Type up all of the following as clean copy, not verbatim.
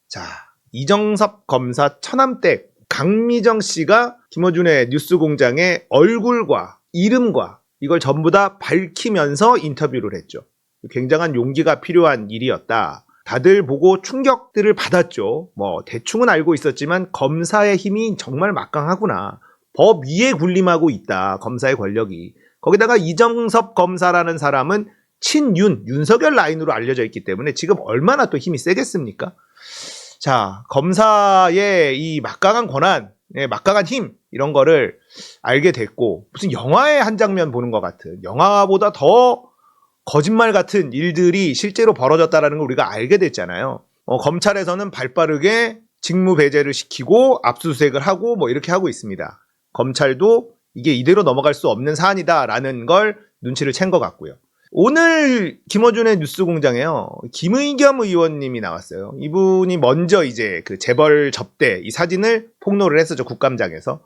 자, 이정섭 검사 처남댁 강미정 씨가 김어준의 뉴스공장의 얼굴과 이름과 이걸 전부 다 밝히면서 인터뷰를 했죠. 굉장한 용기가 필요한 일이었다. 다들 보고 충격들을 받았죠. 뭐 대충은 알고 있었지만 검사의 힘이 정말 막강하구나. 법 위에 군림하고 있다. 검사의 권력이. 거기다가 이정섭 검사라는 사람은 윤석열 라인으로 알려져 있기 때문에 지금 얼마나 또 힘이 세겠습니까? 자, 검사의 이 막강한 권한, 막강한 힘 이런 거를 알게 됐고 무슨 영화의 한 장면 보는 것 같은, 영화보다 더 거짓말 같은 일들이 실제로 벌어졌다는 걸 우리가 알게 됐잖아요. 검찰에서는 발빠르게 직무 배제를 시키고 압수수색을 하고 뭐 이렇게 하고 있습니다. 검찰도 이게 이대로 넘어갈 수 없는 사안이다라는 걸 눈치를 챈 것 같고요. 오늘 김어준의 뉴스공장에요, 김의겸 의원님이 나왔어요. 이분이 먼저 이제 그 재벌 접대 이 사진을 폭로를 했었죠. 국감장에서.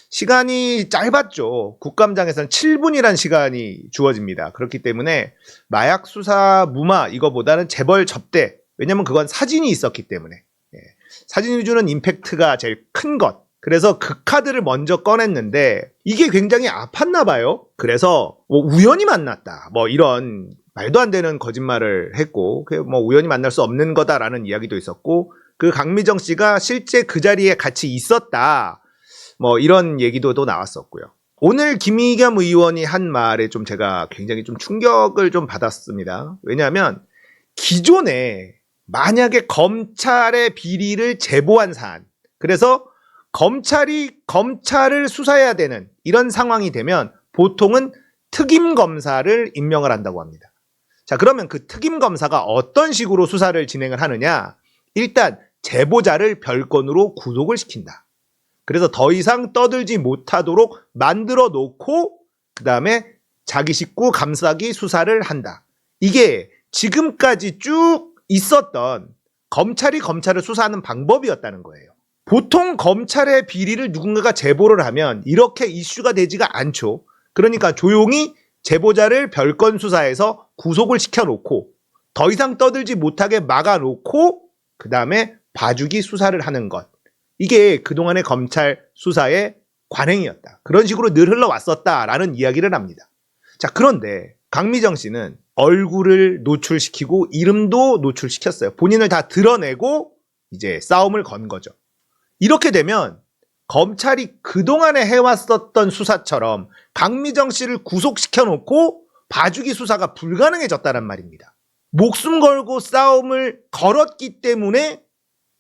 시간이 짧았죠. 국감장에서는 7분이란 시간이 주어집니다. 그렇기 때문에 마약 수사 무마 이거보다는 재벌 접대, 왜냐면 그건 사진이 있었기 때문에, 사진이 주는 임팩트가 제일 큰 것. 그래서 그 카드를 먼저 꺼냈는데 이게 굉장히 아팠나 봐요. 그래서 뭐 우연히 만났다, 뭐 이런 말도 안 되는 거짓말을 했고, 뭐 우연히 만날 수 없는 거다라는 이야기도 있었고, 그 강미정 씨가 실제 그 자리에 같이 있었다, 뭐 이런 얘기도 또 나왔었고요. 오늘 김의겸 의원이 한 말에 좀 제가 굉장히 좀 충격을 좀 받았습니다. 왜냐하면 기존에 만약에 검찰의 비리를 제보한 사안, 그래서 검찰이 검찰을 수사해야 되는 이런 상황이 되면 보통은 특임 검사를 임명을 한다고 합니다. 자, 그러면 그 특임 검사가 어떤 식으로 수사를 진행을 하느냐? 일단 제보자를 별건으로 구속을 시킨다. 그래서 더 이상 떠들지 못하도록 만들어 놓고 그 다음에 자기 식구 감싸기 수사를 한다. 이게 지금까지 쭉 있었던 검찰이 검찰을 수사하는 방법이었다는 거예요. 보통 검찰의 비리를 누군가가 제보를 하면 이렇게 이슈가 되지가 않죠. 그러니까 조용히 제보자를 별건 수사해서 구속을 시켜놓고 더 이상 떠들지 못하게 막아놓고 그 다음에 봐주기 수사를 하는 것. 이게 그동안의 검찰 수사의 관행이었다. 그런 식으로 늘 흘러왔었다라는 이야기를 합니다. 자, 그런데 강미정 씨는 얼굴을 노출시키고 이름도 노출시켰어요. 본인을 다 드러내고 이제 싸움을 건 거죠. 이렇게 되면 검찰이 그동안에 해왔었던 수사처럼 강미정 씨를 구속시켜놓고 봐주기 수사가 불가능해졌다는 말입니다. 목숨 걸고 싸움을 걸었기 때문에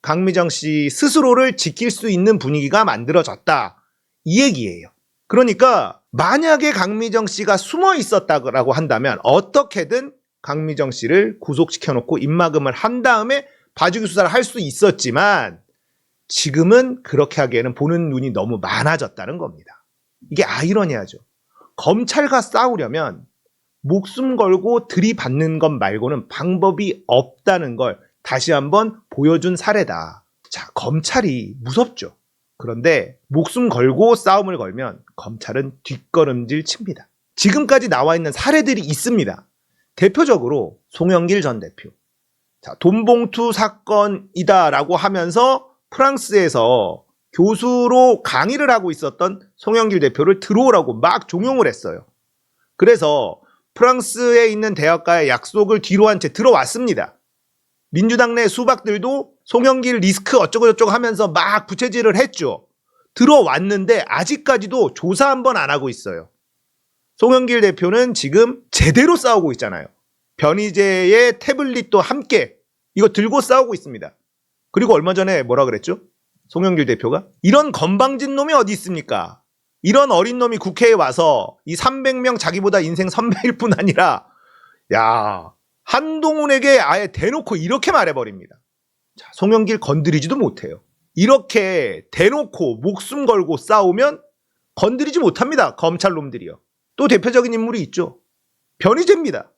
강미정 씨 스스로를 지킬 수 있는 분위기가 만들어졌다, 이 얘기예요. 그러니까 만약에 강미정 씨가 숨어 있었다고 한다면 어떻게든 강미정 씨를 구속시켜놓고 입막음을 한 다음에 봐주기 수사를 할 수 있었지만 지금은 그렇게 하기에는 보는 눈이 너무 많아졌다는 겁니다. 이게 아이러니하죠. 검찰과 싸우려면 목숨 걸고 들이받는 것 말고는 방법이 없다는 걸 다시 한번 보여준 사례다. 자, 검찰이 무섭죠. 그런데 목숨 걸고 싸움을 걸면 검찰은 뒷걸음질 칩니다. 지금까지 나와 있는 사례들이 있습니다. 대표적으로 송영길 전 대표. 자, 돈봉투 사건이다라고 하면서 프랑스에서 교수로 강의를 하고 있었던 송영길 대표를 들어오라고 막 종용을 했어요. 그래서 프랑스에 있는 대학가의 약속을 뒤로 한 채 들어왔습니다. 민주당 내 수박들도 송영길 리스크 어쩌고저쩌고 하면서 막 부채질을 했죠. 들어왔는데 아직까지도 조사 한번 안 하고 있어요. 송영길 대표는 지금 제대로 싸우고 있잖아요. 변희재의 태블릿도 함께 이거 들고 싸우고 있습니다. 그리고 얼마 전에 뭐라 그랬죠? 송영길 대표가 이런 건방진 놈이 어디 있습니까? 이런 어린 놈이 국회에 와서 이 300명 자기보다 인생 선배일 뿐 아니라, 야, 한동훈에게 아예 대놓고 이렇게 말해버립니다. 자, 송영길 건드리지도 못해요. 이렇게 대놓고 목숨 걸고 싸우면 건드리지 못합니다. 검찰놈들이요. 또 대표적인 인물이 있죠. 변희재입니다.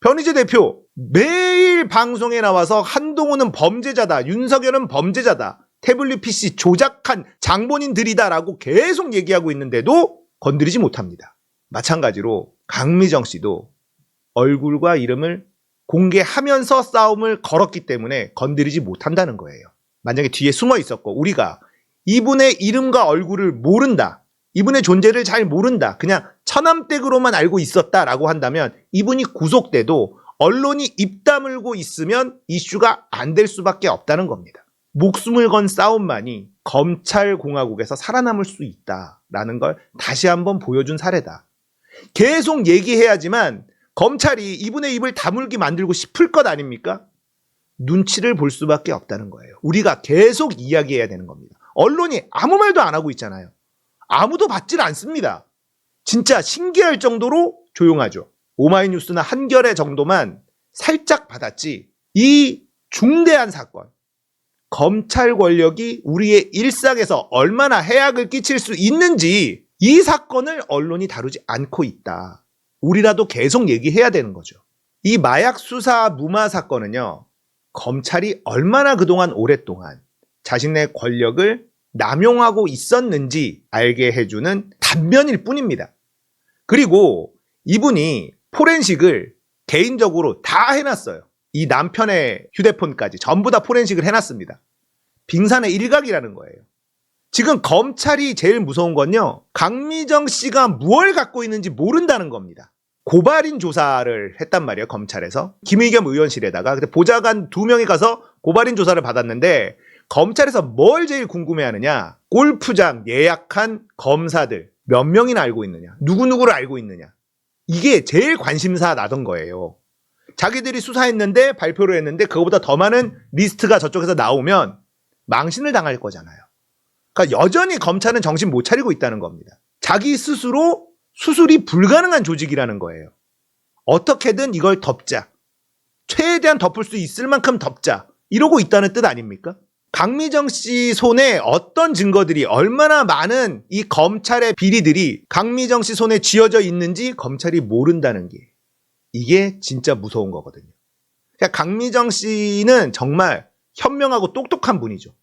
변희재 대표 매일 방송에 나와서 한동훈은 범죄자다, 윤석열은 범죄자다, 태블릿 PC 조작한 장본인들이다라고 계속 얘기하고 있는데도 건드리지 못합니다. 마찬가지로 강미정 씨도 얼굴과 이름을 공개하면서 싸움을 걸었기 때문에 건드리지 못한다는 거예요. 만약에 뒤에 숨어 있었고 우리가 이분의 이름과 얼굴을 모른다, 이분의 존재를 잘 모른다, 그냥 처남댁으로만 알고 있었다라고 한다면 이분이 구속돼도 언론이 입 다물고 있으면 이슈가 안 될 수밖에 없다는 겁니다. 목숨을 건 싸움만이 검찰공화국에서 살아남을 수 있다라는 걸 다시 한번 보여준 사례다. 계속 얘기해야지만 검찰이 이분의 입을 다물게 만들고 싶을 것 아닙니까? 눈치를 볼 수밖에 없다는 거예요. 우리가 계속 이야기해야 되는 겁니다. 언론이 아무 말도 안 하고 있잖아요. 아무도 받질 않습니다. 진짜 신기할 정도로 조용하죠. 오마이뉴스나 한겨레 정도만 살짝 받았지, 이 중대한 사건, 검찰 권력이 우리의 일상에서 얼마나 해악을 끼칠 수 있는지 이 사건을 언론이 다루지 않고 있다. 우리라도 계속 얘기해야 되는 거죠. 이 마약 수사 무마 사건은요, 검찰이 얼마나 그동안 오랫동안 자신의 권력을 남용하고 있었는지 알게 해주는 단면일 뿐입니다. 그리고 이분이 포렌식을 개인적으로 다 해놨어요. 이 남편의 휴대폰까지 전부 다 포렌식을 해놨습니다. 빙산의 일각이라는 거예요. 지금 검찰이 제일 무서운 건요, 강미정 씨가 무엇을 갖고 있는지 모른다는 겁니다. 고발인 조사를 했단 말이에요, 검찰에서. 김의겸 의원실에다가. 근데 보좌관 2명이 가서 고발인 조사를 받았는데 검찰에서 뭘 제일 궁금해하느냐, 골프장 예약한 검사들 몇 명이나 알고 있느냐, 누구누구를 알고 있느냐, 이게 제일 관심사 나던 거예요. 자기들이 수사했는데 발표를 했는데 그거보다 더 많은 리스트가 저쪽에서 나오면 망신을 당할 거잖아요. 그러니까 여전히 검찰은 정신 못 차리고 있다는 겁니다. 자기 스스로 수술이 불가능한 조직이라는 거예요. 어떻게든 이걸 덮자, 최대한 덮을 수 있을 만큼 덮자, 이러고 있다는 뜻 아닙니까? 강미정 씨 손에 어떤 증거들이, 얼마나 많은 이 검찰의 비리들이 강미정 씨 손에 쥐어져 있는지 검찰이 모른다는 게, 이게 진짜 무서운 거거든요. 그러니까 강미정 씨는 정말 현명하고 똑똑한 분이죠.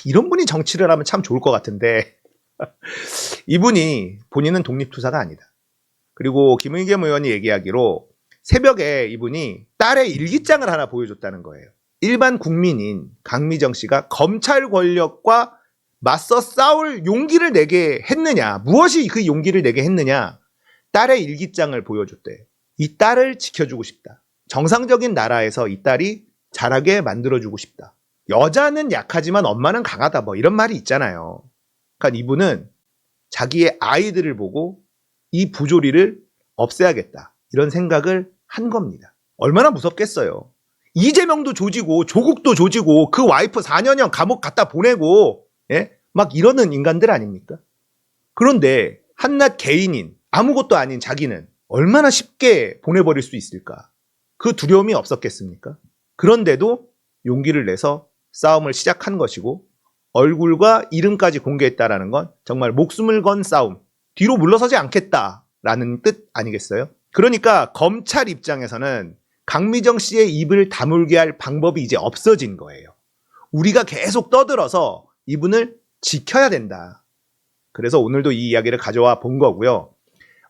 이런 분이 정치를 하면 참 좋을 것 같은데 이분이 본인은 독립투사가 아니다. 그리고 김의겸 의원이 얘기하기로 새벽에 이분이 딸의 일기장을 하나 보여줬다는 거예요. 일반 국민인 강미정 씨가 검찰 권력과 맞서 싸울 용기를 내게 했느냐, 무엇이 그 용기를 내게 했느냐, 딸의 일기장을 보여줬대. 이 딸을 지켜주고 싶다. 정상적인 나라에서 이 딸이 자라게 만들어주고 싶다. 여자는 약하지만 엄마는 강하다, 뭐 이런 말이 있잖아요. 그러니까 이분은 자기의 아이들을 보고 이 부조리를 없애야겠다, 이런 생각을 한 겁니다. 얼마나 무섭겠어요. 이재명도 조지고 조국도 조지고 그 와이프 4년형 감옥 갖다 보내고, 예? 막 이러는 인간들 아닙니까? 그런데 한낱 개인인 아무것도 아닌 자기는 얼마나 쉽게 보내버릴 수 있을까? 그 두려움이 없었겠습니까? 그런데도 용기를 내서 싸움을 시작한 것이고, 얼굴과 이름까지 공개했다라는 건 정말 목숨을 건 싸움, 뒤로 물러서지 않겠다라는 뜻 아니겠어요? 그러니까 검찰 입장에서는 강미정 씨의 입을 다물게 할 방법이 이제 없어진 거예요. 우리가 계속 떠들어서 이분을 지켜야 된다. 그래서 오늘도 이 이야기를 가져와 본 거고요.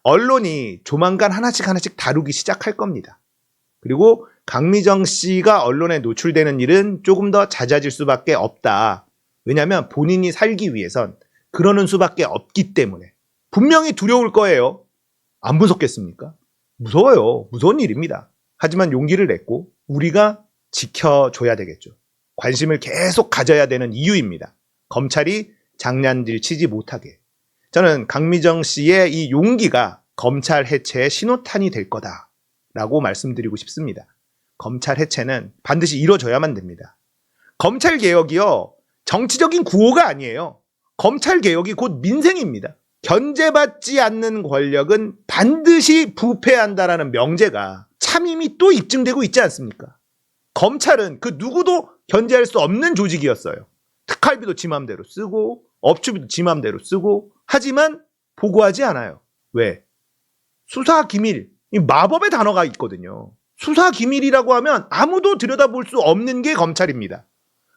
언론이 조만간 하나씩 다루기 시작할 겁니다. 그리고 강미정 씨가 언론에 노출되는 일은 조금 더 잦아질 수밖에 없다. 왜냐하면 본인이 살기 위해선 그러는 수밖에 없기 때문에. 분명히 두려울 거예요. 안 무섭겠습니까? 무서워요. 무서운 일입니다. 하지만 용기를 냈고 우리가 지켜줘야 되겠죠. 관심을 계속 가져야 되는 이유입니다. 검찰이 장난질 치지 못하게. 저는 강미정 씨의 이 용기가 검찰 해체의 신호탄이 될 거다라고 말씀드리고 싶습니다. 검찰 해체는 반드시 이루어져야만 됩니다. 검찰 개혁이요, 정치적인 구호가 아니에요. 검찰 개혁이 곧 민생입니다. 견제받지 않는 권력은 반드시 부패한다라는 명제가 참 이미 또 입증되고 있지 않습니까? 검찰은 그 누구도 견제할 수 없는 조직이었어요. 특활비도 지 맘대로 쓰고 업추비도 지 맘대로 쓰고, 하지만 보고하지 않아요. 왜? 수사기밀, 이 마법의 단어가 있거든요. 수사기밀이라고 하면 아무도 들여다볼 수 없는 게 검찰입니다.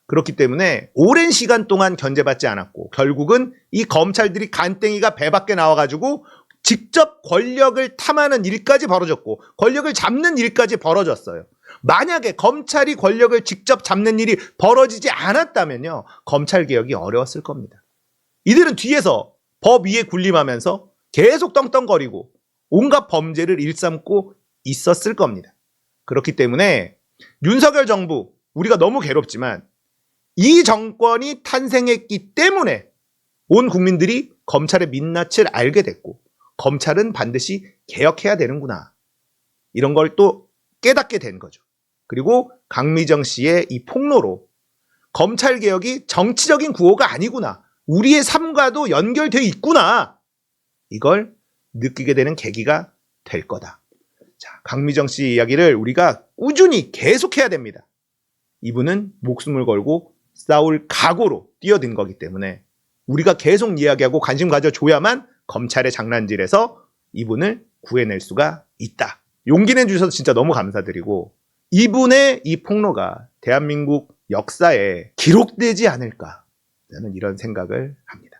그렇기 때문에 오랜 시간 동안 견제받지 않았고 결국은 이 검찰들이 간땡이가 배 밖에 나와가지고 직접 권력을 탐하는 일까지 벌어졌고 권력을 잡는 일까지 벌어졌어요. 만약에 검찰이 권력을 직접 잡는 일이 벌어지지 않았다면요. 검찰개혁이 어려웠을 겁니다. 이들은 뒤에서 법 위에 군림하면서 계속 떵떵거리고 온갖 범죄를 일삼고 있었을 겁니다. 그렇기 때문에 윤석열 정부, 우리가 너무 괴롭지만 이 정권이 탄생했기 때문에 온 국민들이 검찰의 민낯을 알게 됐고 검찰은 반드시 개혁해야 되는구나. 이런 걸 또 깨닫게 된 거죠. 그리고 강미정 씨의 이 폭로로 검찰개혁이 정치적인 구호가 아니구나. 우리의 삶과도 연결되어 있구나. 이걸 느끼게 되는 계기가 될 거다. 자, 강미정 씨 이야기를 우리가 꾸준히 계속해야 됩니다. 이분은 목숨을 걸고 싸울 각오로 뛰어든 거기 때문에 우리가 계속 이야기하고 관심 가져줘야만 검찰의 장난질에서 이분을 구해낼 수가 있다. 용기 내주셔서 진짜 너무 감사드리고 이분의 이 폭로가 대한민국 역사에 기록되지 않을까 저는 이런 생각을 합니다.